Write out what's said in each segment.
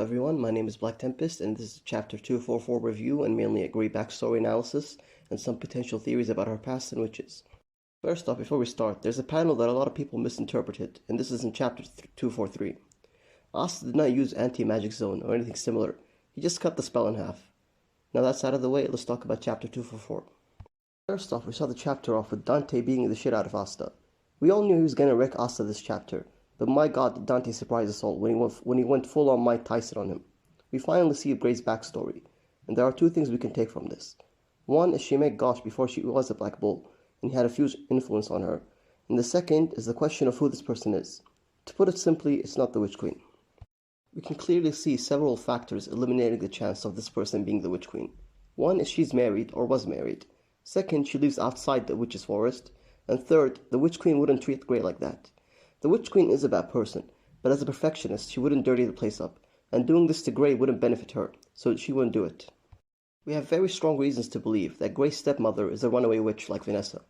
everyone, my name is Black Tempest and this is Chapter 244 review and mainly a great backstory analysis and some potential theories about her past and witches. First off, before we start, there's a panel that a lot of people misinterpreted, and this is in Chapter 243. Asta did not use anti-magic zone or anything similar, he just cut the spell in half. Now that's out of the way, let's talk about Chapter 244. First off, we saw the chapter off with Dante beating the shit out of Asta. We all knew he was gonna wreck Asta this chapter, but my god did Dante surprise us all when he went full on Mike Tyson on him. We finally see Gray's backstory, and there are two things we can take from this. One is she met Gosh before she was a Black Bull, and he had a huge influence on her. And the second is the question of who this person is. To put it simply, it's not the Witch Queen. We can clearly see several factors eliminating the chance of this person being the Witch Queen. One is she's married or was married. Second, she lives outside the Witch's Forest. And third, the Witch Queen wouldn't treat Gray like that. The Witch Queen is a bad person, but as a perfectionist, she wouldn't dirty the place up, and doing this to Gray wouldn't benefit her, so she wouldn't do it. We have very strong reasons to believe that Gray's stepmother is a runaway witch like Vanessa.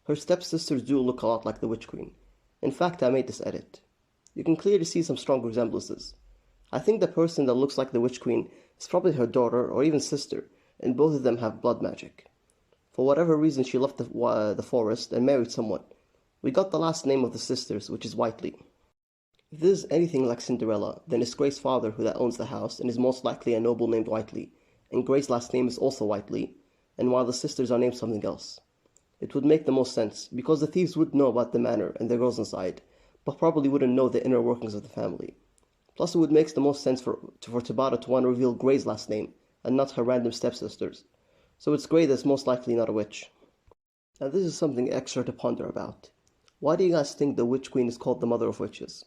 Her stepsisters do look a lot like the Witch Queen. In fact, I made this edit. You can clearly see some strong resemblances. I think the person that looks like the Witch Queen is probably her daughter or even sister, and both of them have blood magic. For whatever reason, she left the forest and married someone. We got the last name of the sisters, which is Whiteley. If this is anything like Cinderella, then it's Gray's father who that owns the house and is most likely a noble named Whiteley, and Gray's last name is also Whiteley, and while the sisters are named something else. It would make the most sense, because the thieves would know about the manor and the girls inside, but probably wouldn't know the inner workings of the family. Plus, it would make the most sense for Tabata to want to reveal Gray's last name, and not her random stepsisters. So it's Gray that's most likely not a witch. Now this is something extra to ponder about. Why do you guys think the Witch Queen is called the Mother of Witches?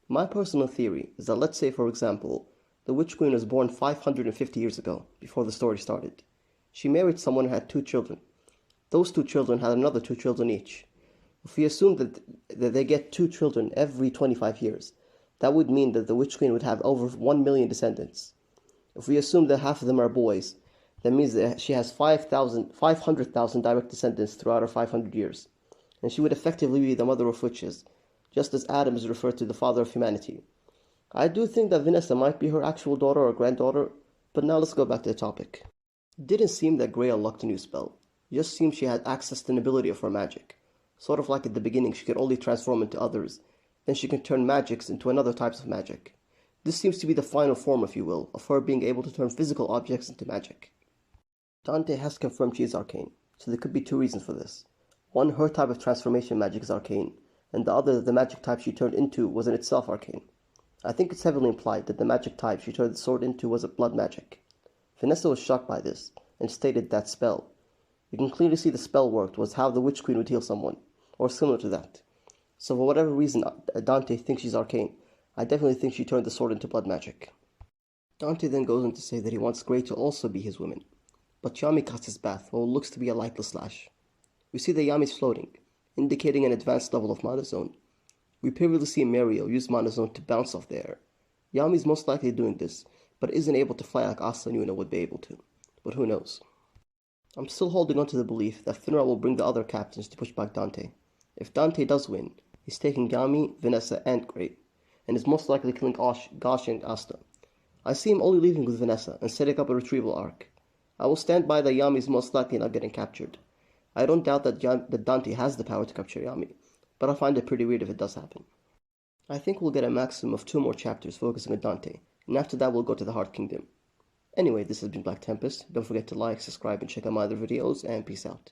My personal theory is that, let's say for example, the Witch Queen was born 550 years ago, before the story started. She married someone and had 2 children. Those 2 children had another 2 children each. If we assume that they get 2 children every 25 years, that would mean that the Witch Queen would have over 1 million descendants. If we assume that half of them are boys, that means that she has 500,000 direct descendants throughout her 500 years. And she would effectively be the mother of witches, just as Adam is referred to the father of humanity. I do think that Vanessa might be her actual daughter or granddaughter, but now let's go back to the topic. It didn't seem that Grey unlocked a new spell. It just seemed she had access to an ability of her magic. Sort of like at the beginning she could only transform into others, then she can turn magics into another types of magic. This seems to be the final form, if you will, of her being able to turn physical objects into magic. Dante has confirmed she is arcane, so there could be 2 reasons for this. One, her type of transformation magic is arcane, and the other, the magic type she turned into, was in itself arcane. I think it's heavily implied that the magic type she turned the sword into was a blood magic. Vanessa was shocked by this, and stated that spell. You can clearly see the spell worked was how the Witch Queen would heal someone, or similar to that. So for whatever reason Dante thinks she's arcane, I definitely think she turned the sword into blood magic. Dante then goes on to say that he wants Grey to also be his woman. But Yami casts his bath while it looks to be a lightless slash. We see that Yami's floating, indicating an advanced level of Mana Zone. We previously see Mario use Mana Zone to bounce off the air. Yami's most likely doing this, but isn't able to fly like Asta and Yuna would be able to. But who knows? I'm still holding on to the belief that Finral will bring the other captains to push back Dante. If Dante does win, he's taking Yami, Vanessa, and Grey, and is most likely killing Gosh and Asta. I see him only leaving with Vanessa and setting up a retrieval arc. I will stand by that Yami is most likely not getting captured. I don't doubt that Dante has the power to capture Yami, but I find it pretty weird if it does happen. I think we'll get a maximum of 2 more chapters focusing on Dante, and after that we'll go to the Heart Kingdom. Anyway, this has been Black Tempest. Don't forget to like, subscribe, and check out my other videos, and peace out.